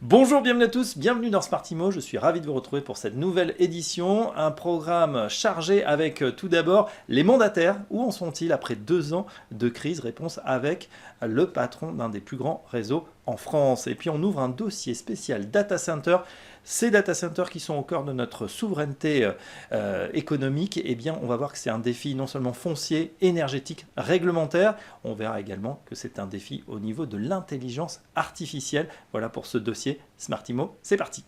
Bonjour, bienvenue à tous, bienvenue dans Smartimo, je suis ravi de vous retrouver pour cette nouvelle édition, un programme chargé avec tout d'abord les mandataires. Où en sont-ils après 2 ans de crise? Réponse avec le patron d'un des plus grands réseaux en France. Et puis on ouvre un dossier spécial data center. Ces data centers qui sont au cœur de notre souveraineté économique, eh bien, on va voir que c'est un défi non seulement foncier, énergétique, réglementaire. On verra également que c'est un défi au niveau de l'intelligence artificielle. Voilà pour ce dossier Smartimo. C'est parti.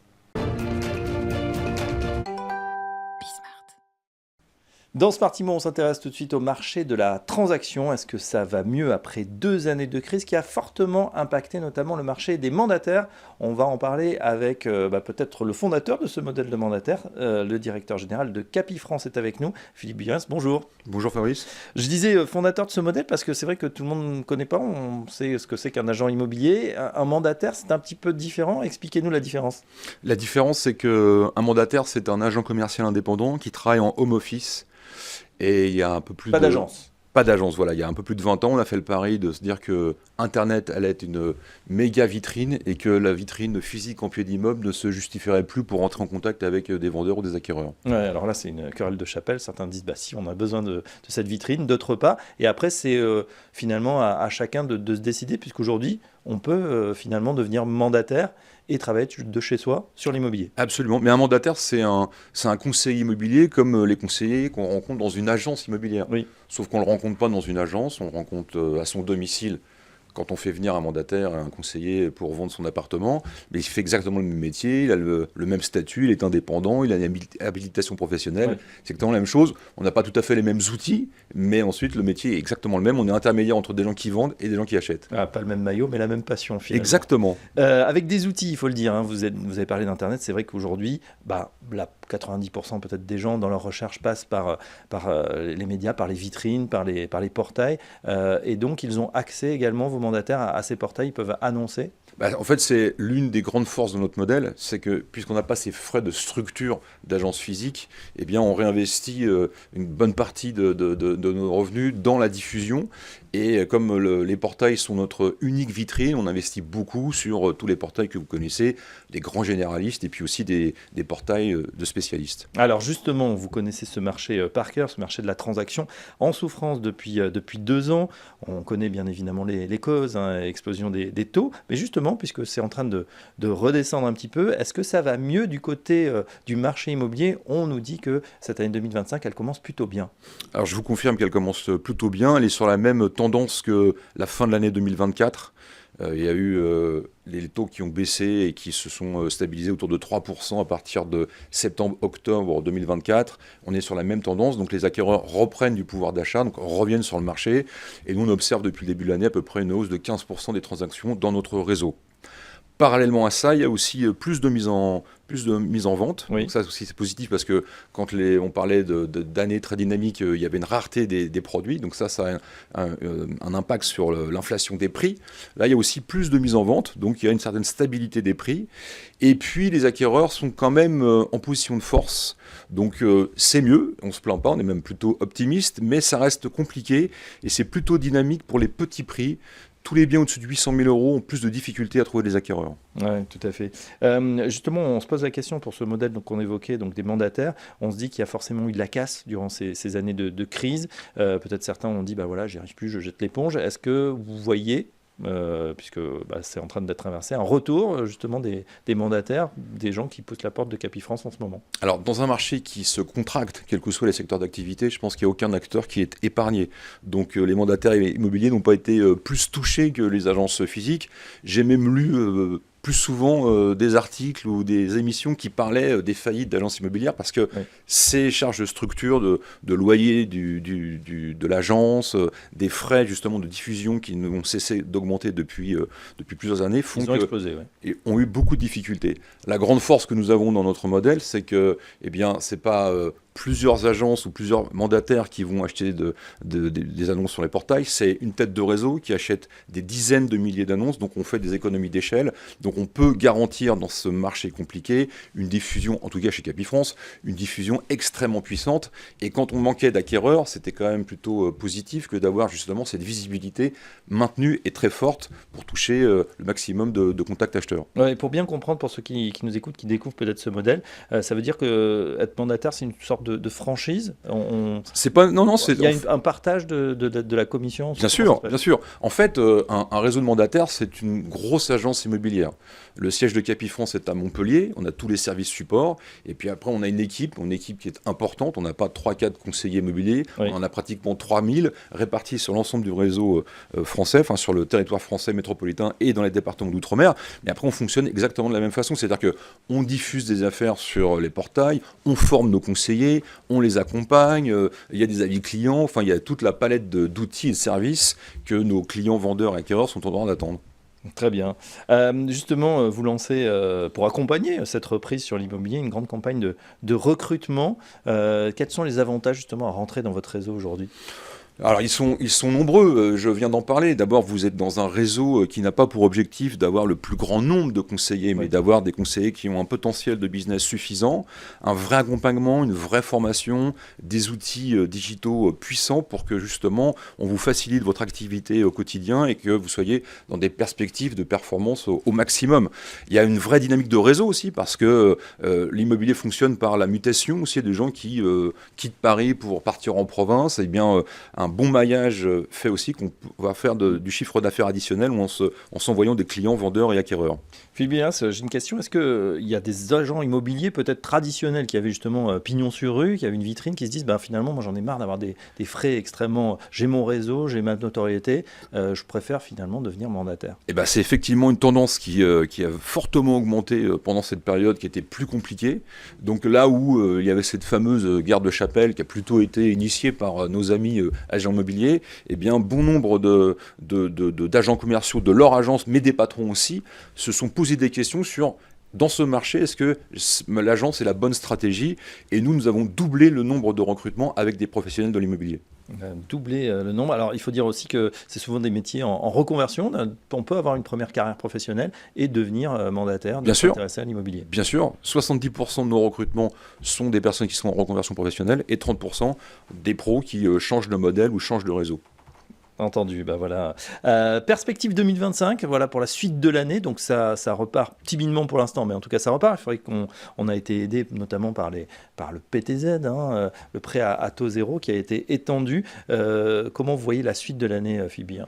Dans Smartimo, on s'intéresse tout de suite au marché de la transaction. Est-ce que ça va mieux après 2 années de crise qui a fortement impacté notamment le marché des mandataires? On va en parler avec peut-être le fondateur de ce modèle de mandataire, le directeur général de Capifrance est avec nous, Philippe Buyens. Bonjour. Bonjour Fabrice. Je disais fondateur de ce modèle parce que c'est vrai que tout le monde ne connaît pas, on sait ce que c'est qu'un agent immobilier. Un mandataire, c'est un petit peu différent. Expliquez-nous la différence. La différence, c'est qu'un mandataire, c'est un agent commercial indépendant qui travaille en home office. Et il y a un peu plus Pas d'agence. Pas d'agence, voilà. Il y a un peu plus de 20 ans, on a fait le pari de se dire que Internet allait être une méga vitrine et que la vitrine physique en pied d'immeuble ne se justifierait plus pour entrer en contact avec des vendeurs ou des acquéreurs. Ouais, alors là, c'est une querelle de chapelle. Certains disent, si, on a besoin de cette vitrine, d'autres pas. Et après, c'est finalement à chacun de se décider, puisqu'aujourd'hui, on peut finalement devenir mandataire et travailler de chez soi sur l'immobilier. Absolument, mais un mandataire, c'est un conseiller immobilier comme les conseillers qu'on rencontre dans une agence immobilière. Oui. Sauf qu'on ne le rencontre pas dans une agence, on le rencontre à son domicile. Quand on fait venir un mandataire, un conseiller pour vendre son appartement, mais il fait exactement le même métier, il a le même statut, il est indépendant, il a une habilitation professionnelle. Ouais. C'est exactement la même chose. On n'a pas tout à fait les mêmes outils, mais ensuite le métier est exactement le même. On est intermédiaire entre des gens qui vendent et des gens qui achètent. Ah, pas le même maillot, mais la même passion finalement. Exactement. Avec des outils, il faut le dire. Hein, vous avez parlé d'Internet. C'est vrai qu'aujourd'hui, 90% peut-être des gens dans leur recherche passent par les médias, par les vitrines, par les portails. Et donc, ils ont accès également, vos mandataires, à ces portails. Ils peuvent annoncer. En fait, c'est l'une des grandes forces de notre modèle, c'est que puisqu'on n'a pas ces frais de structure d'agence physique, eh bien, on réinvestit une bonne partie de nos revenus dans la diffusion. Et comme les portails sont notre unique vitrine, on investit beaucoup sur tous les portails que vous connaissez, des grands généralistes et puis aussi des portails de spécialistes. Alors justement, vous connaissez ce marché par cœur, ce marché de la transaction en souffrance depuis 2 ans. On connaît bien évidemment les causes, explosion des taux. Mais justement, puisque c'est en train de redescendre un petit peu, est-ce que ça va mieux du côté du marché immobilier? On nous dit que cette année 2025, elle commence plutôt bien. Alors je vous confirme qu'elle commence plutôt bien. Elle est sur la même tendance que la fin de l'année 2024. Il y a eu les taux qui ont baissé et qui se sont stabilisés autour de 3% à partir de septembre-octobre 2024. On est sur la même tendance, donc les acquéreurs reprennent du pouvoir d'achat, donc reviennent sur le marché. Et nous, on observe depuis le début de l'année à peu près une hausse de 15% des transactions dans notre réseau. Parallèlement à ça, il y a aussi plus de mise en vente. Oui. Donc ça aussi, c'est positif parce que quand on parlait d'années très dynamiques, il y avait une rareté des produits. Donc ça a un impact sur l'inflation des prix. Là, il y a aussi plus de mise en vente. Donc il y a une certaine stabilité des prix. Et puis, les acquéreurs sont quand même en position de force. Donc c'est mieux, on ne se plaint pas, on est même plutôt optimiste. Mais ça reste compliqué et c'est plutôt dynamique pour les petits prix. Tous les biens au-dessus de 800 000 € ont plus de difficultés à trouver des acquéreurs. Oui, tout à fait. Justement, on se pose la question pour ce modèle qu'on évoquait, donc des mandataires. On se dit qu'il y a forcément eu de la casse durant ces années de crise. Peut-être certains ont dit, j'y arrive plus, je jette l'éponge. Est-ce que vous voyez, puisque c'est en train d'être inversé, un retour justement des mandataires, des gens qui poussent la porte de Capifrance en ce moment? Alors, dans un marché qui se contracte, quels que soient les secteurs d'activité, je pense qu'il n'y a aucun acteur qui est épargné. Donc, les mandataires immobiliers n'ont pas été plus touchés que les agences physiques. J'ai même lu plus souvent des articles ou des émissions qui parlaient des faillites d'agences immobilières parce que ces charges de structure, de loyer de l'agence, des frais justement de diffusion qui n'ont cessé d'augmenter depuis plusieurs années Ils ont explosé, et ont eu beaucoup de difficultés. La grande force que nous avons dans notre modèle, c'est que c'est pas plusieurs agences ou plusieurs mandataires qui vont acheter des annonces sur les portails. C'est une tête de réseau qui achète des dizaines de milliers d'annonces, donc on fait des économies d'échelle. Donc on peut garantir dans ce marché compliqué une diffusion, en tout cas chez Capifrance, une diffusion extrêmement puissante. Et quand on manquait d'acquéreurs, c'était quand même plutôt positif que d'avoir justement cette visibilité maintenue et très forte pour toucher le maximum de contacts acheteurs. Ouais, et pour bien comprendre, pour ceux qui nous écoutent, qui découvrent peut-être ce modèle, ça veut dire que être mandataire, c'est une sorte de franchise. C'est pas, non, c'est. Il y a un partage de la commission. Bien sûr, bien sûr. En fait, un réseau de mandataires, c'est une grosse agence immobilière. Le siège de Capifrance est à Montpellier. On a tous les services supports. Et puis après, on a une équipe qui est importante. On n'a pas 3-4 conseillers immobiliers. Oui. On en a pratiquement 3000 répartis sur l'ensemble du réseau français, enfin sur le territoire français métropolitain et dans les départements d'outre-mer. Mais après, on fonctionne exactement de la même façon. C'est-à-dire qu'on diffuse des affaires sur les portails, on forme nos conseillers, on les accompagne, il y a des avis clients, enfin il y a toute la palette d'outils et de services que nos clients, vendeurs et acquéreurs sont en droit d'attendre. Très bien. Justement, vous lancez, pour accompagner cette reprise sur l'immobilier, une grande campagne de recrutement. Quels sont les avantages justement à rentrer dans votre réseau aujourd'hui ? Alors ils sont nombreux, je viens d'en parler. D'abord, vous êtes dans un réseau qui n'a pas pour objectif d'avoir le plus grand nombre de conseillers, mais d'avoir des conseillers qui ont un potentiel de business suffisant, un vrai accompagnement, une vraie formation, des outils digitaux puissants pour que justement on vous facilite votre activité au quotidien et que vous soyez dans des perspectives de performance au maximum. Il y a une vraie dynamique de réseau aussi parce que l'immobilier fonctionne par la mutation aussi des gens qui quittent Paris pour partir en province. Et bien un bon maillage fait aussi qu'on va faire du chiffre d'affaires additionnel en s'envoyant des clients, vendeurs et acquéreurs. Philippe Bilas, j'ai une question. Est-ce qu'il y a des agents immobiliers peut-être traditionnels qui avaient justement pignon sur rue, qui avaient une vitrine, qui se disent finalement, moi j'en ai marre d'avoir des frais extrêmement... J'ai mon réseau, j'ai ma notoriété, je préfère finalement devenir mandataire. Et c'est effectivement une tendance qui a fortement augmenté pendant cette période qui était plus compliquée. Donc là où il y avait cette fameuse guerre de chapelle qui a plutôt été initiée par nos amis agents immobiliers, eh bien, bon nombre d'agents commerciaux de leur agence, mais des patrons aussi, se sont posés des questions sur, dans ce marché, est-ce que l'agence est la bonne stratégie ? Et nous avons doublé le nombre de recrutements avec des professionnels de l'immobilier. Doubler le nombre. Alors, il faut dire aussi que c'est souvent des métiers en reconversion. On peut avoir une première carrière professionnelle et devenir mandataire, de s'intéresser à l'immobilier. Bien sûr, 70% de nos recrutements sont des personnes qui sont en reconversion professionnelle et 30% des pros qui changent de modèle ou changent de réseau. Entendu, voilà. Perspective 2025, voilà pour la suite de l'année. Donc ça repart timidement pour l'instant, mais en tout cas ça repart. Il faudrait qu'on a été aidé notamment par le PTZ, le prêt à taux zéro qui a été étendu. Comment vous voyez la suite de l'année, Philippe ?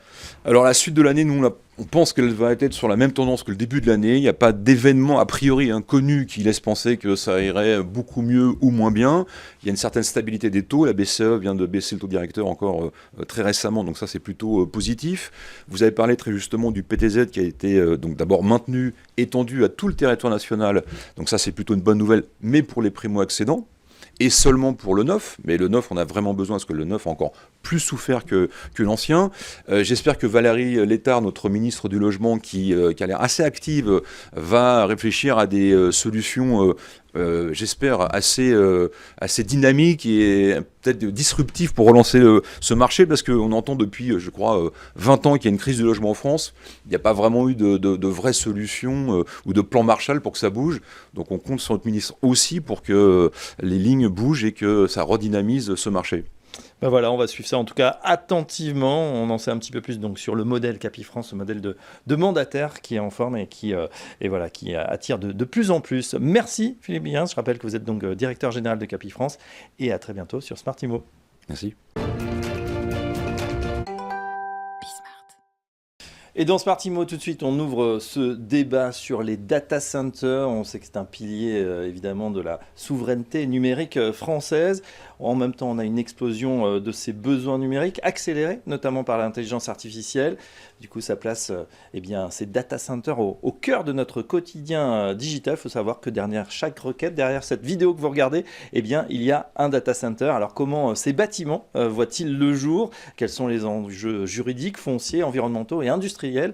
Alors la suite de l'année, nous on pense qu'elle va être sur la même tendance que le début de l'année. Il n'y a pas d'événement a priori inconnu qui laisse penser que ça irait beaucoup mieux ou moins bien. Il y a une certaine stabilité des taux. La BCE vient de baisser le taux directeur encore très récemment, donc ça c'est plutôt positif. Vous avez parlé très justement du PTZ qui a été donc d'abord maintenu, étendu à tout le territoire national. Donc ça c'est plutôt une bonne nouvelle, mais pour les primo-accédants. Et seulement pour le neuf, mais le neuf, on a vraiment besoin, parce que le neuf a encore plus souffert que l'ancien. J'espère que Valérie Létard, notre ministre du Logement, qui a l'air assez active, va réfléchir à des solutions, j'espère, assez dynamiques et peut-être disruptives pour relancer ce marché, parce qu'on entend depuis, je crois, 20 ans qu'il y a une crise du logement en France. Il n'y a pas vraiment eu de vraies solutions ou de plan Marshall pour que ça bouge. Donc on compte sur notre ministre aussi pour que les lignes bougent et que ça redynamise ce marché. Voilà, on va suivre ça en tout cas attentivement. On en sait un petit peu plus donc sur le modèle Capifrance, ce modèle de mandataire qui est en forme et qui attire de plus en plus. Merci Philippe Bilas. Je rappelle que vous êtes donc directeur général de Capifrance et à très bientôt sur Smart Immo. Merci. Et dans Smart Immo, tout de suite, on ouvre ce débat sur les data centers. On sait que c'est un pilier, évidemment, de la souveraineté numérique française. En même temps, on a une explosion de ces besoins numériques, accélérés notamment par l'intelligence artificielle. Du coup, ça place ces data centers au cœur de notre quotidien digital. Il faut savoir que derrière chaque requête, derrière cette vidéo que vous regardez, il y a un data center. Alors, comment ces bâtiments voient-ils le jour ? Quels sont les enjeux juridiques, fonciers, environnementaux et industriels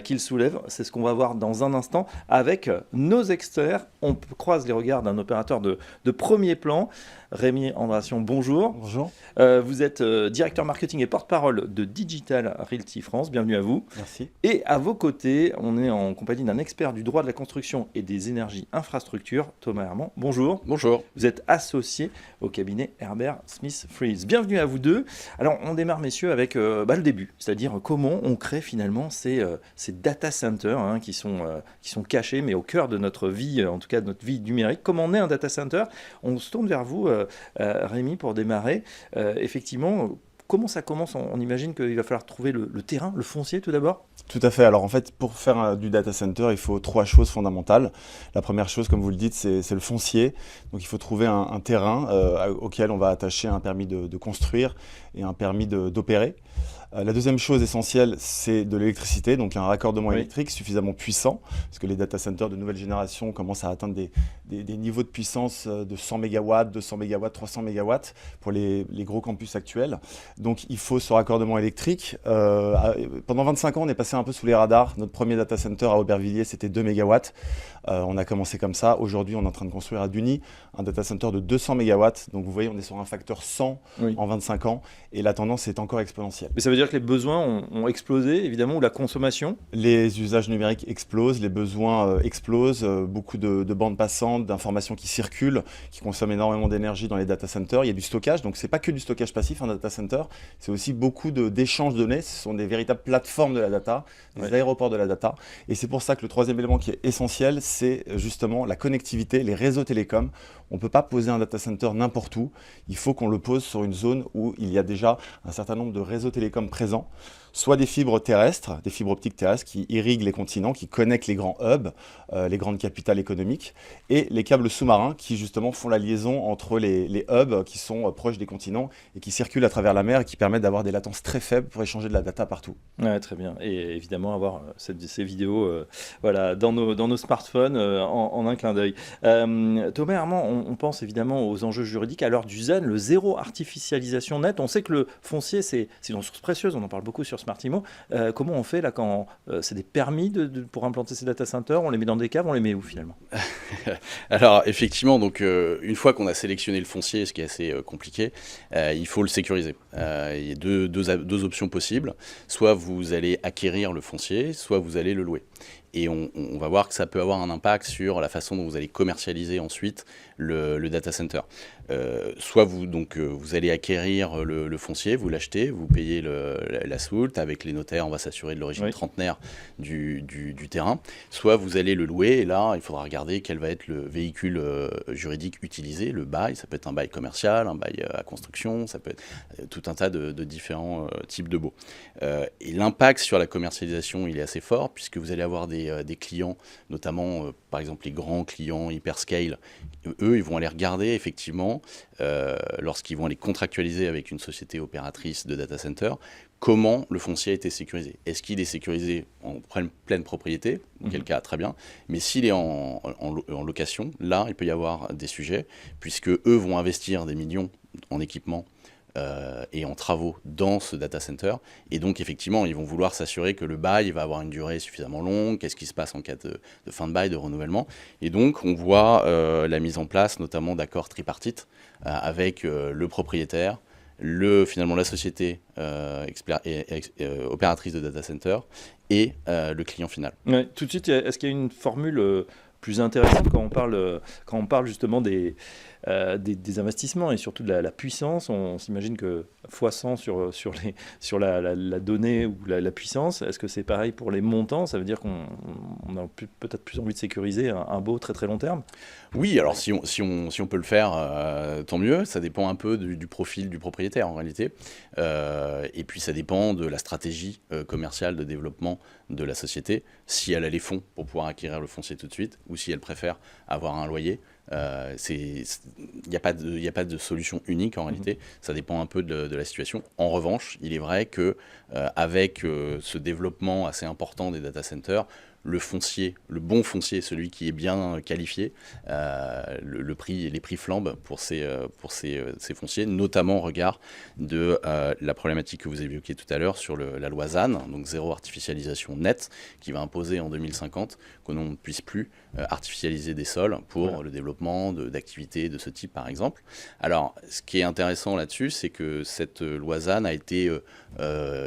qu'ils soulèvent ? C'est ce qu'on va voir dans un instant avec nos experts. On croise les regards d'un opérateur de premier plan. Rémi Andration, bonjour. Bonjour. Vous êtes directeur marketing et porte-parole de Digital Realty France. Bienvenue à vous. Merci. Et à vos côtés, on est en compagnie d'un expert du droit de la construction et des énergies infrastructures, Thomas Herman. Bonjour. Bonjour. Vous êtes associé au cabinet Herbert Smith Freeze. Bienvenue à vous deux. Alors, on démarre, messieurs, avec le début, c'est-à-dire comment on crée finalement ces data centers qui sont cachés, mais au cœur de notre vie, en tout cas de notre vie numérique. Comment on est un data center? On se tourne vers vous, Rémi, pour démarrer. Effectivement, comment ça commence? On imagine qu'il va falloir trouver le terrain, le foncier tout d'abord. Tout à fait. Alors en fait, pour faire du data center, il faut 3 choses fondamentales. La première chose, comme vous le dites, c'est le foncier. Donc il faut trouver un terrain auquel on va attacher un permis de construire et un permis d'opérer. La deuxième chose essentielle, c'est de l'électricité, donc un raccordement électrique suffisamment puissant, parce que les data centers de nouvelle génération commencent à atteindre des niveaux de puissance de 100 MW, 200 MW, 300 MW pour les gros campus actuels. Donc il faut ce raccordement électrique. Pendant 25 ans, on est passé un peu sous les radars. Notre premier data center à Aubervilliers, c'était 2 MW. On a commencé comme ça. Aujourd'hui, on est en train de construire à Duny un data center de 200 MW. Donc vous voyez, on est sur un facteur 100 en 25 ans et la tendance est encore exponentielle. Mais ça veut dire que les besoins ont explosé, évidemment, ou la consommation? Les usages numériques explosent, les besoins explosent, beaucoup de bandes passantes, d'informations qui circulent, qui consomment énormément d'énergie dans les data centers. Il y a du stockage, donc c'est pas que du stockage passif, un data center, c'est aussi beaucoup d'échanges de données. Ce sont des véritables plateformes de la data, des aéroports de la data. Et c'est pour ça que le troisième élément qui est essentiel, c'est justement la connectivité, les réseaux télécoms. On ne peut pas poser un data center n'importe où. Il faut qu'on le pose sur une zone où il y a déjà un certain nombre de réseaux télécoms présents, soit des fibres terrestres, des fibres optiques terrestres qui irriguent les continents, qui connectent les grands hubs, les grandes capitales économiques, et les câbles sous-marins qui justement font la liaison entre les hubs qui sont proches des continents et qui circulent à travers la mer et qui permettent d'avoir des latences très faibles pour échanger de la data partout. Ouais, très bien. Et évidemment, avoir ces vidéos dans nos smartphones en un clin d'œil. Thomas Herman, on pense évidemment aux enjeux juridiques à l'heure du ZAN, le zéro artificialisation nette. On sait que le foncier, c'est une ressource précieuse, on en parle beaucoup sur Smartimo. Comment on fait là quand c'est des permis pour implanter ces data centers? On les met dans des caves, on les met où finalement? Alors effectivement, donc, une fois qu'on a sélectionné le foncier, ce qui est assez compliqué, il faut le sécuriser. Il y a deux options possibles. Soit vous allez acquérir le foncier, soit vous allez le louer. Et on va voir que ça peut avoir un impact sur la façon dont vous allez commercialiser ensuite le data center. Soit vous allez acquérir le foncier, vous l'achetez, vous payez la soulte, avec les notaires, on va s'assurer de l'origine trentenaire du terrain. Soit vous allez le louer, et là, il faudra regarder quel va être le véhicule juridique utilisé, le bail. Ça peut être un bail commercial, un bail à construction, ça peut être tout un tas de différents types de baux. Et l'impact sur la commercialisation, il est assez fort, puisque vous allez avoir des clients, notamment par exemple les grands clients hyperscale, eux ils vont aller regarder effectivement lorsqu'ils vont aller contractualiser avec une société opératrice de data center, comment le foncier a été sécurisé. Est-ce qu'il est sécurisé en pleine propriété, auquel cas très bien, mais s'il est en location, là il peut y avoir des sujets, puisque eux vont investir des millions en équipement et en travaux dans ce data center. Et donc, effectivement, ils vont vouloir s'assurer que le bail va avoir une durée suffisamment longue, qu'est-ce qui se passe en cas de fin de bail, de renouvellement. Et donc, on voit la mise en place notamment d'accords tripartites avec le propriétaire, finalement la société opératrice de data center et le client final. Ouais, tout de suite, est-ce qu'il y a une formule plus intéressante quand on parle justement des investissements et surtout de la puissance? On s'imagine que x100 sur la donnée ou la puissance. Est-ce que c'est pareil pour les montants? Ça veut dire qu'on a peut-être plus envie de sécuriser un beau très très long terme? Oui, alors si on peut le faire, tant mieux. Ça dépend un peu du profil du propriétaire en réalité. Et puis ça dépend de la stratégie commerciale de développement de la société, si elle a les fonds pour pouvoir acquérir le foncier tout de suite ou si elle préfère avoir un loyer. Il n'y a pas de solution unique en réalité, ça dépend un peu de la situation. En revanche, il est vrai que avec ce développement assez important des data centers, le foncier, le bon foncier, celui qui est bien qualifié, le prix, les prix flambent pour ces fonciers, notamment au regard de la problématique que vous évoquiez tout à l'heure sur la loi ZAN, donc zéro artificialisation nette, qui va imposer en 2050 que l'on ne puisse plus artificialiser des sols pour le développement d'activités de ce type, par exemple. Alors, ce qui est intéressant là-dessus, c'est que cette loi ZAN a été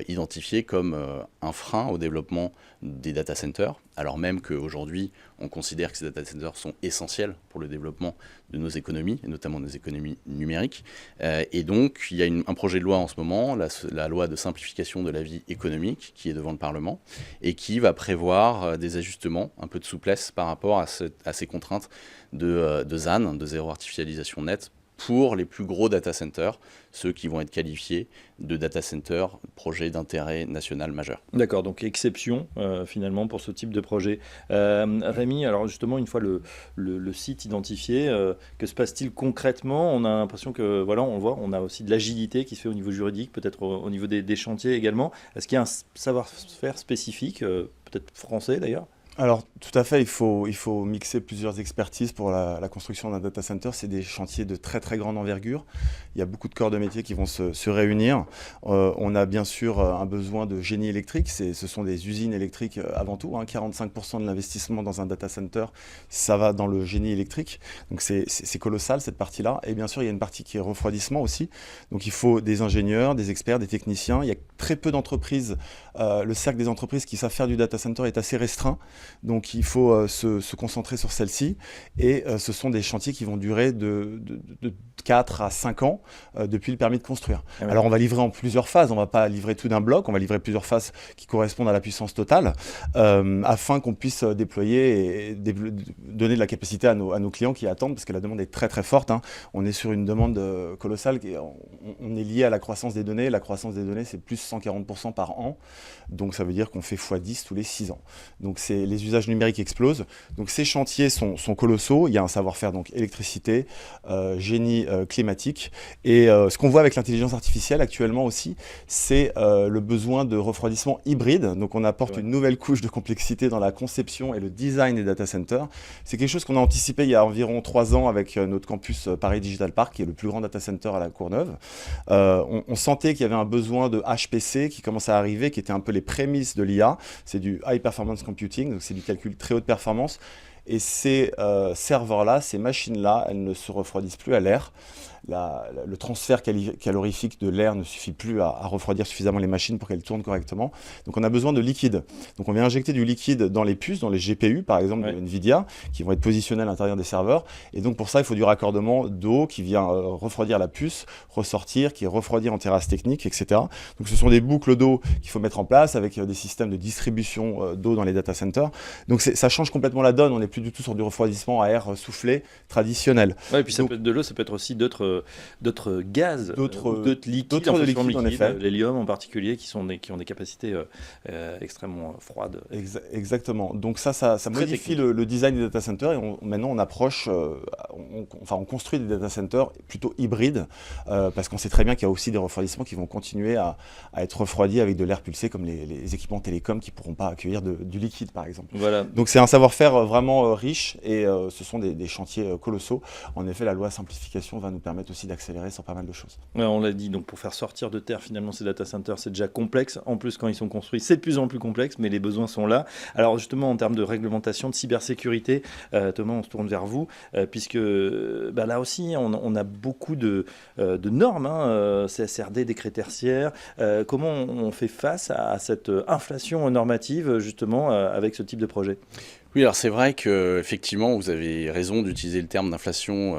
identifiée comme un frein au développement des data centers, alors même qu'aujourd'hui, on considère que ces data centers sont essentiels pour le développement de nos économies, et notamment nos économies numériques. Et donc, il y a un projet de loi en ce moment, la loi de simplification de la vie économique, qui est devant le Parlement, et qui va prévoir des ajustements, un peu de souplesse par rapport à ces contraintes de ZAN, de zéro artificialisation nette, pour les plus gros data centers, ceux qui vont être qualifiés de data centers, projets d'intérêt national majeur. D'accord, donc exception finalement pour ce type de projet. Rémi, alors justement, une fois le site identifié, que se passe-t-il concrètement? On a l'impression que, voilà, on voit, on a aussi de l'agilité qui se fait au niveau juridique, peut-être au niveau des chantiers également. Est-ce qu'il y a un savoir-faire spécifique, peut-être français d'ailleurs? Alors, tout à fait, il faut mixer plusieurs expertises pour la construction d'un data center. C'est des chantiers de très très grande envergure. Il y a beaucoup de corps de métier qui vont se réunir. On a bien sûr un besoin de génie électrique. Ce sont des usines électriques avant tout. 45% de l'investissement dans un data center, ça va dans le génie électrique. Donc c'est colossal cette partie-là. Et bien sûr, il y a une partie qui est refroidissement aussi. Donc il faut des ingénieurs, des experts, des techniciens. Il y a très peu d'entreprises. Le cercle des entreprises qui savent faire du data center est assez restreint. Donc il faut se concentrer sur celle-ci et ce sont des chantiers qui vont durer de 4 à 5 ans depuis le permis de construire. Ah ouais. Alors on va livrer en plusieurs phases, on ne va pas livrer tout d'un bloc, on va livrer plusieurs phases qui correspondent à la puissance totale afin qu'on puisse déployer et donner de la capacité à nos clients qui attendent parce que la demande est très très forte. On est sur une demande colossale, on est lié à la croissance des données. La croissance des données c'est plus 140% par an, donc ça veut dire qu'on fait x10 tous les 6 ans. Donc les usages numériques explosent. Donc ces chantiers sont colossaux. Il y a un savoir-faire donc électricité, génie climatique. Et ce qu'on voit avec l'intelligence artificielle actuellement aussi, c'est le besoin de refroidissement hybride. Donc on apporte une nouvelle couche de complexité dans la conception et le design des data centers. C'est quelque chose qu'on a anticipé il y a environ 3 ans avec notre campus Paris Digital Park, qui est le plus grand data center à la Courneuve. On sentait qu'il y avait un besoin de HPC qui commençait à arriver, qui était un peu les prémices de l'IA. C'est du High Performance Computing, donc c'est du calcul très haute performance. Et ces serveurs-là, ces machines-là, elles ne se refroidissent plus à l'air. Le transfert calorifique de l'air ne suffit plus à refroidir suffisamment les machines pour qu'elles tournent correctement. Donc on a besoin de liquide. Donc on vient injecter du liquide dans les puces, dans les GPU par exemple de NVIDIA, qui vont être positionnés à l'intérieur des serveurs. Et donc pour ça, il faut du raccordement d'eau qui vient refroidir la puce, ressortir, qui refroidir en terrasse technique, etc. Donc ce sont des boucles d'eau qu'il faut mettre en place avec des systèmes de distribution d'eau dans les data centers. Donc ça change complètement la donne. On n'est plus du tout sur du refroidissement à air soufflé traditionnel. Ouais, et puis ça peut être de l'eau, ça peut être aussi d'autres gaz, d'autres liquides, en effet. L'hélium en particulier, qui ont des capacités extrêmement froides. Exactement. Donc ça modifie le design des data centers et maintenant on approche, on construit des data centers plutôt hybrides parce qu'on sait très bien qu'il y a aussi des refroidissements qui vont continuer à être refroidis avec de l'air pulsé comme les équipements télécoms qui ne pourront pas accueillir du liquide par exemple. Voilà. Donc c'est un savoir-faire vraiment riche et ce sont des chantiers colossaux. En effet, la loi simplification va nous permettre aussi d'accélérer sur pas mal de choses. Ouais, on l'a dit, donc pour faire sortir de terre finalement ces data centers, c'est déjà complexe. En plus, quand ils sont construits, c'est de plus en plus complexe, mais les besoins sont là. Alors justement, en termes de réglementation, de cybersécurité, Thomas, on se tourne vers vous, puisque là aussi, on a beaucoup de normes, CSRD, décret tertiaire. Comment on fait face à cette inflation normative, justement, avec ce type de projet ? Oui, alors c'est vrai qu'effectivement, vous avez raison d'utiliser le terme d'inflation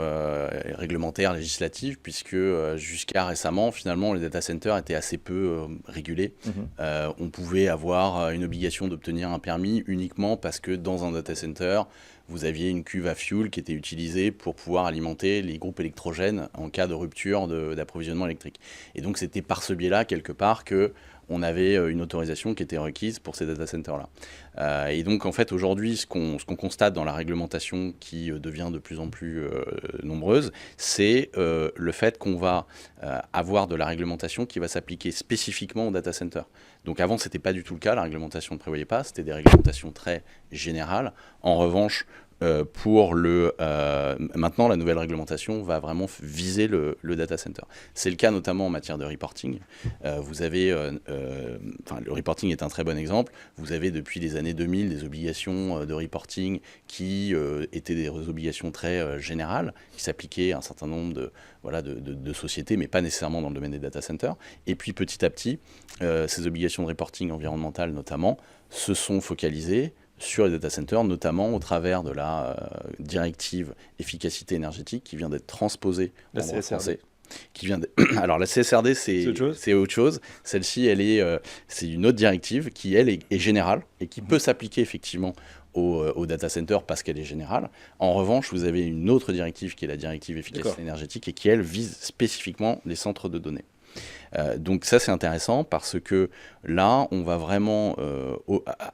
réglementaire, législative, puisque jusqu'à récemment, finalement, les data centers étaient assez peu régulés. On pouvait avoir une obligation d'obtenir un permis uniquement parce que dans un data center, vous aviez une cuve à fuel qui était utilisée pour pouvoir alimenter les groupes électrogènes en cas de rupture d'approvisionnement électrique. Et donc c'était par ce biais-là, quelque part, qu'on avait une autorisation qui était requise pour ces data centers-là. Et donc en fait aujourd'hui, ce qu'on constate dans la réglementation qui devient de plus en plus nombreuse, c'est le fait qu'on va avoir de la réglementation qui va s'appliquer spécifiquement aux data centers. Donc avant, ce n'était pas du tout le cas, la réglementation ne prévoyait pas, c'était des réglementations très générales. En revanche, maintenant, la nouvelle réglementation va vraiment viser le data center. C'est le cas notamment en matière de reporting. Le reporting est un très bon exemple. Vous avez depuis les années 2000 des obligations de reporting qui étaient des obligations très générales, qui s'appliquaient à un certain nombre de sociétés, mais pas nécessairement dans le domaine des data centers. Et puis petit à petit, ces obligations de reporting environnemental notamment se sont focalisées sur les data centers, notamment au travers de la directive efficacité énergétique qui vient d'être transposée en droit français. Alors la CSRD, c'est autre chose. Celle-ci, c'est une autre directive qui, elle, est générale et qui peut s'appliquer effectivement au data center parce qu'elle est générale. En revanche, vous avez une autre directive qui est la directive efficacité énergétique et qui, elle, vise spécifiquement les centres de données. Donc ça c'est intéressant parce que là on va vraiment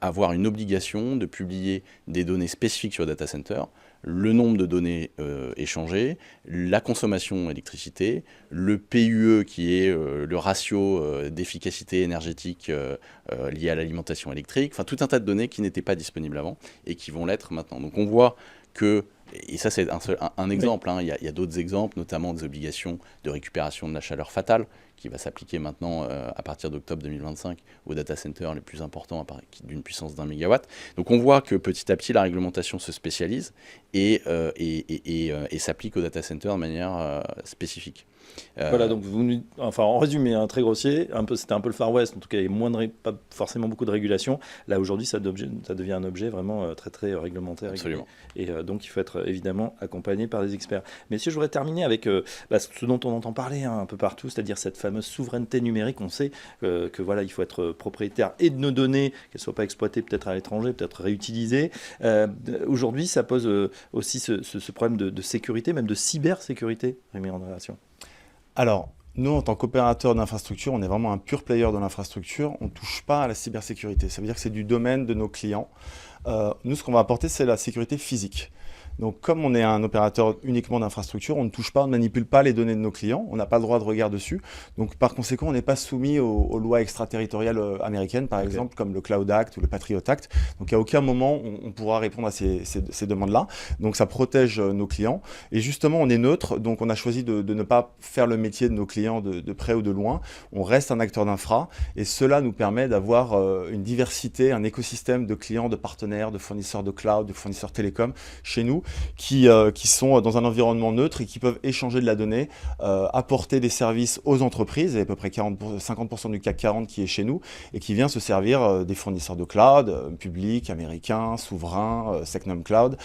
avoir une obligation de publier des données spécifiques sur le data center, le nombre de données échangées, la consommation d'électricité, le PUE qui est le ratio d'efficacité énergétique lié à l'alimentation électrique, enfin tout un tas de données qui n'étaient pas disponibles avant et qui vont l'être maintenant. Donc on voit que, et ça c'est un exemple, il y a d'autres exemples, notamment des obligations de récupération de la chaleur fatale, qui va s'appliquer maintenant à partir d'octobre 2025 aux data centers les plus importants d'une puissance d'1 mégawatt. Donc on voit que petit à petit la réglementation se spécialise et s'applique aux data centers de manière spécifique. Voilà, donc en résumé, très grossier, c'était un peu le Far West, en tout cas il y avait pas forcément beaucoup de régulation. Là aujourd'hui ça devient un objet vraiment très très réglementaire. Absolument. Et donc il faut être évidemment accompagné par des experts. Messieurs, je voudrais terminer avec ce dont on entend parler un peu partout, c'est-à-dire cette fameuse souveraineté numérique. On sait que voilà, il faut être propriétaire et de nos données, qu'elles ne soient pas exploitées peut-être à l'étranger, peut-être réutilisées. Aujourd'hui ça pose aussi ce problème de sécurité, même de cybersécurité, Rémi Andréassion. Alors, nous, en tant qu'opérateur d'infrastructure, on est vraiment un pur player de l'infrastructure. On ne touche pas à la cybersécurité. Ça veut dire que c'est du domaine de nos clients. Nous, ce qu'on va apporter, c'est la sécurité physique. Donc, comme on est un opérateur uniquement d'infrastructure, on ne touche pas, on ne manipule pas les données de nos clients. On n'a pas le droit de regard dessus. Donc, par conséquent, on n'est pas soumis aux lois extraterritoriales américaines, par exemple, comme le Cloud Act ou le Patriot Act. Donc, à aucun moment, on pourra répondre à ces demandes-là. Donc, ça protège nos clients. Et justement, on est neutre. Donc, on a choisi de ne pas faire le métier de nos clients de près ou de loin. On reste un acteur d'infra. Et cela nous permet d'avoir une diversité, un écosystème de clients, de partenaires, de fournisseurs de cloud, de fournisseurs télécoms chez nous, qui sont dans un environnement neutre et qui peuvent échanger de la donnée, apporter des services aux entreprises. Il y a à peu près 50% du CAC 40 qui est chez nous et qui vient se servir des fournisseurs de cloud, publics, américains, souverains, Secnum Cloud,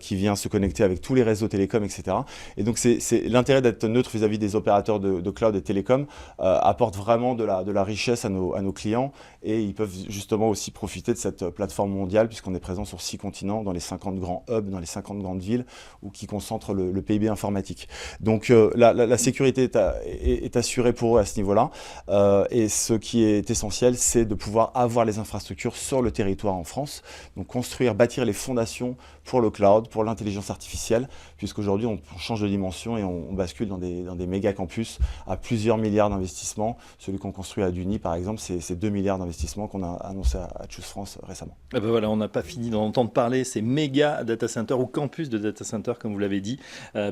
qui vient se connecter avec tous les réseaux télécoms, etc. Et donc c'est l'intérêt d'être neutre vis-à-vis des opérateurs de cloud et télécoms, apporte vraiment de la richesse à nos clients et ils peuvent justement aussi profiter de cette plateforme mondiale puisqu'on est présent sur 6 continents, dans les 50 grands hubs, dans les 50 grandes villes ou qui concentrent le PIB informatique. Donc la sécurité est assurée pour eux à ce niveau-là. Et ce qui est essentiel, c'est de pouvoir avoir les infrastructures sur le territoire en France. Donc bâtir les fondations pour le cloud, pour l'intelligence artificielle, puisqu'aujourd'hui on change de dimension et on bascule dans des méga campus à plusieurs milliards d'investissements. Celui qu'on construit à Duny, par exemple, c'est 2 milliards d'investissements qu'on a annoncé à Choose France récemment. Et ben voilà, on n'a pas fini d'en entendre parler, ces méga data centers ou campus de data centers, comme vous l'avez dit.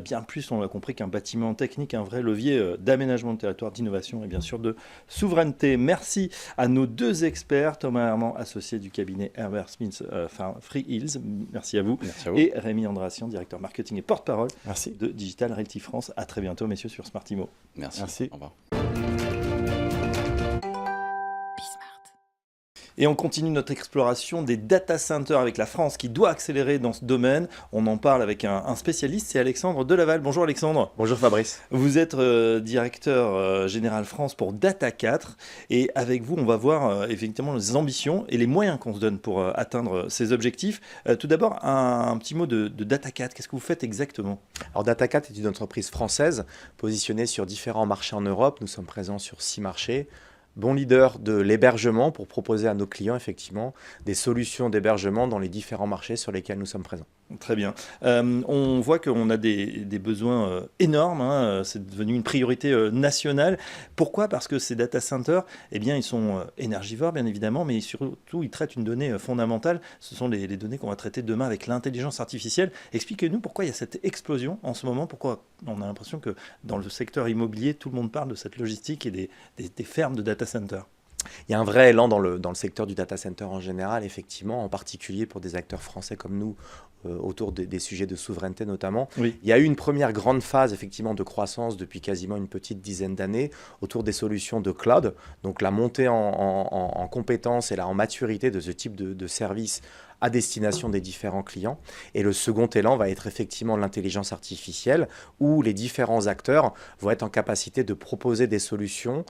Bien plus, on l'a compris, qu'un bâtiment technique, un vrai levier d'aménagement de territoire, d'innovation et bien sûr de souveraineté. Merci à nos deux experts, Thomas Herman, associé du cabinet Herbert Smith Free Hills. Merci à vous. Merci à vous. Et Rémi Andréassion, directeur marketing et porte-parole Merci. de Digital Realty France. À très bientôt, messieurs, sur Smart Imo. Merci. Au revoir. Et on continue notre exploration des data centers avec la France qui doit accélérer dans ce domaine. On en parle avec un spécialiste, c'est Alexandre Delaval. Bonjour Alexandre. Bonjour Fabrice. Vous êtes directeur général France pour Data 4 et avec vous on va voir effectivement les ambitions et les moyens qu'on se donne pour atteindre ces objectifs. Tout d'abord un petit mot de Data 4, qu'est-ce que vous faites exactement? Alors Data 4 est une entreprise française positionnée sur différents marchés en Europe. Nous sommes présents sur 6 marchés. Bon leader de l'hébergement pour proposer à nos clients effectivement des solutions d'hébergement dans les différents marchés sur lesquels nous sommes présents. Très bien. On voit qu'on a des besoins énormes, hein. C'est devenu une priorité nationale. Pourquoi? Parce que ces data centers, eh bien, ils sont énergivores bien évidemment, mais surtout ils traitent une donnée fondamentale. Ce sont les données qu'on va traiter demain avec l'intelligence artificielle. Expliquez-nous pourquoi il y a cette explosion en ce moment, pourquoi on a l'impression que dans le secteur immobilier, tout le monde parle de cette logistique et des fermes de data centers. Il y a un vrai élan dans le secteur du data center en général, effectivement, en particulier pour des acteurs français comme nous, autour des sujets de souveraineté notamment. Oui. Il y a eu une première grande phase effectivement de croissance depuis quasiment une petite dizaine d'années autour des solutions de cloud, donc la montée en compétences et en maturité de ce type de service à destination des différents clients. Et le second élan va être effectivement l'intelligence artificielle où les différents acteurs vont être en capacité de proposer des solutions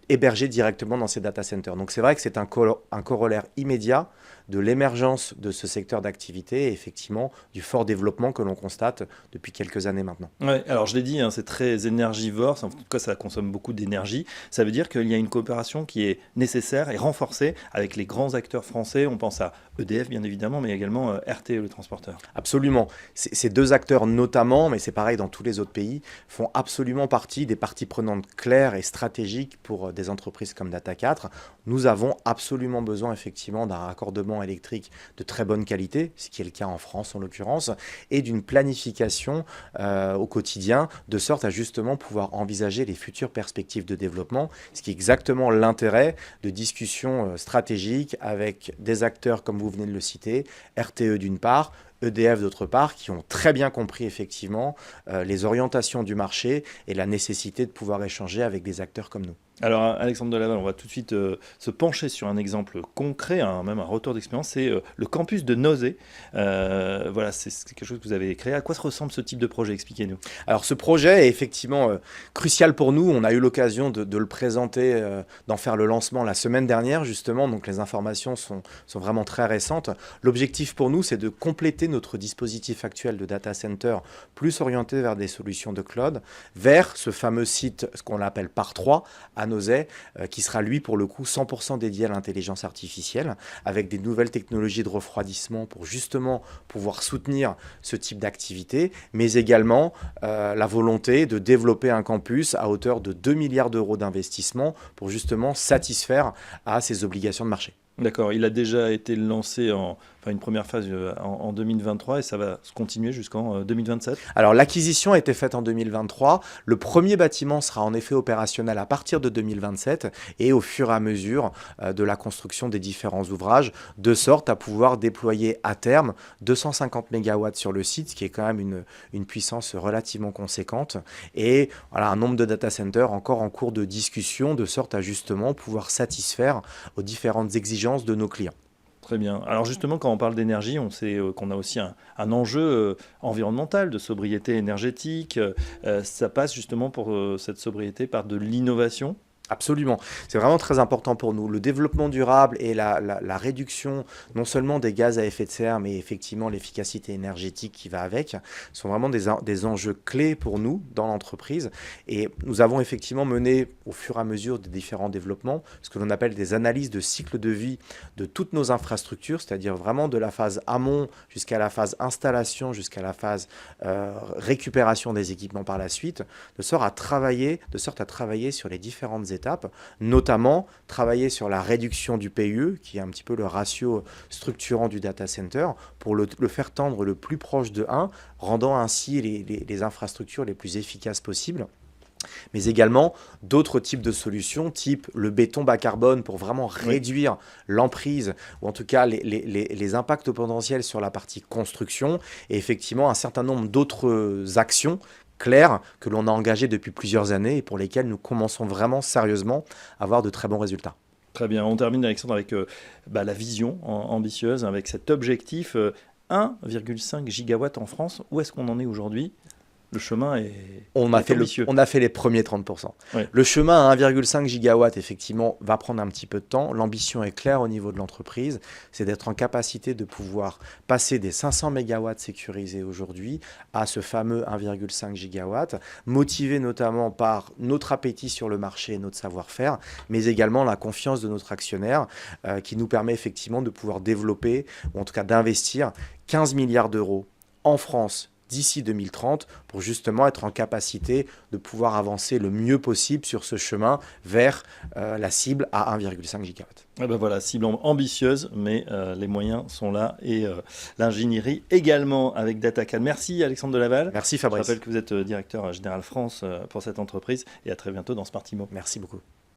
hébergées directement dans ces data centers. Donc c'est vrai que c'est un corollaire immédiat de l'émergence de ce secteur d'activité et effectivement du fort développement que l'on constate depuis quelques années maintenant. Ouais, alors je l'ai dit, hein, c'est très énergivore, en tout cas ça consomme beaucoup d'énergie. Ça veut dire qu'il y a une coopération qui est nécessaire et renforcée avec les grands acteurs français. On pense à EDF bien évidemment, mais également RTE, le transporteur. Absolument. Ces deux acteurs notamment, mais c'est pareil dans tous les autres pays, font absolument partie des parties prenantes claires et stratégiques pour des entreprises comme Data 4. Nous avons absolument besoin effectivement d'un raccordement électrique de très bonne qualité, ce qui est le cas en France en l'occurrence, et d'une planification au quotidien, de sorte à justement pouvoir envisager les futures perspectives de développement, ce qui est exactement l'intérêt de discussions stratégiques avec des acteurs comme vous venez de le citer, RTE d'une part, EDF d'autre part, qui ont très bien compris effectivement les orientations du marché et la nécessité de pouvoir échanger avec des acteurs comme nous. Alors Alexandre Delaval, on va tout de suite se pencher sur un exemple concret, même un retour d'expérience, c'est le campus de Nozay. Voilà, c'est quelque chose que vous avez créé. À quoi se ressemble ce type de projet? Expliquez-nous. Alors ce projet est effectivement crucial pour nous. On a eu l'occasion de le présenter, d'en faire le lancement la semaine dernière justement, donc les informations sont vraiment très récentes. L'objectif pour nous, c'est de compléter notre dispositif actuel de data center, plus orienté vers des solutions de cloud, vers ce fameux site, ce qu'on appelle Par 3, à Nozay, qui sera lui pour le coup 100% dédié à l'intelligence artificielle, avec des nouvelles technologies de refroidissement pour justement pouvoir soutenir ce type d'activité, mais également la volonté de développer un campus à hauteur de 2 milliards d'euros d'investissement pour justement satisfaire à ces obligations de marché. D'accord, il a déjà été lancé une première phase en 2023 et ça va se continuer jusqu'en 2027. Alors l'acquisition a été faite en 2023. Le premier bâtiment sera en effet opérationnel à partir de 2027 et au fur et à mesure de la construction des différents ouvrages, de sorte à pouvoir déployer à terme 250 MW sur le site, ce qui est quand même une puissance relativement conséquente. Et voilà, un nombre de data centers encore en cours de discussion, de sorte à justement pouvoir satisfaire aux différentes exigences de nos clients. Très bien. Alors justement, quand on parle d'énergie, on sait qu'on a aussi un enjeu environnemental, de sobriété énergétique. Ça passe justement pour cette sobriété par de l'innovation. Absolument. C'est vraiment très important pour nous. Le développement durable et la réduction non seulement des gaz à effet de serre, mais effectivement l'efficacité énergétique qui va avec, sont vraiment des enjeux clés pour nous dans l'entreprise. Et nous avons effectivement mené au fur et à mesure des différents développements ce que l'on appelle des analyses de cycle de vie de toutes nos infrastructures, c'est-à-dire vraiment de la phase amont jusqu'à la phase installation, jusqu'à la phase récupération des équipements par la suite, de sorte à travailler sur les différentes étapes, notamment travailler sur la réduction du PUE, qui est un petit peu le ratio structurant du data center, pour le faire tendre le plus proche de 1, rendant ainsi les infrastructures les plus efficaces possibles. Mais également d'autres types de solutions, type le béton bas carbone pour vraiment réduire l'emprise, ou en tout cas les impacts potentiels sur la partie construction, et effectivement un certain nombre d'autres actions claires que l'on a engagées depuis plusieurs années et pour lesquelles nous commençons vraiment sérieusement à avoir de très bons résultats. Très bien, on termine Alexandre avec la vision ambitieuse, avec cet objectif 1,5 gigawatts en France. Où est-ce qu'on en est aujourd'hui ? Le chemin est ambitieux. On a fait les premiers 30%. Ouais. Le chemin à 1,5 gigawatt, effectivement, va prendre un petit peu de temps. L'ambition est claire au niveau de l'entreprise, c'est d'être en capacité de pouvoir passer des 500 mégawatts sécurisés aujourd'hui à ce fameux 1,5 gigawatt, motivé notamment par notre appétit sur le marché et notre savoir-faire, mais également la confiance de notre actionnaire qui nous permet effectivement de pouvoir développer, ou en tout cas d'investir 15 milliards d'euros en France d'ici 2030 pour justement être en capacité de pouvoir avancer le mieux possible sur ce chemin vers la cible à 1,5 gigawatt. Et ben voilà, cible ambitieuse, mais les moyens sont là et l'ingénierie également avec DataCan. Merci Alexandre Delaval. Merci Je Fabrice. rappelle que vous êtes directeur général France pour cette entreprise et à très bientôt dans Smartimo. Merci beaucoup.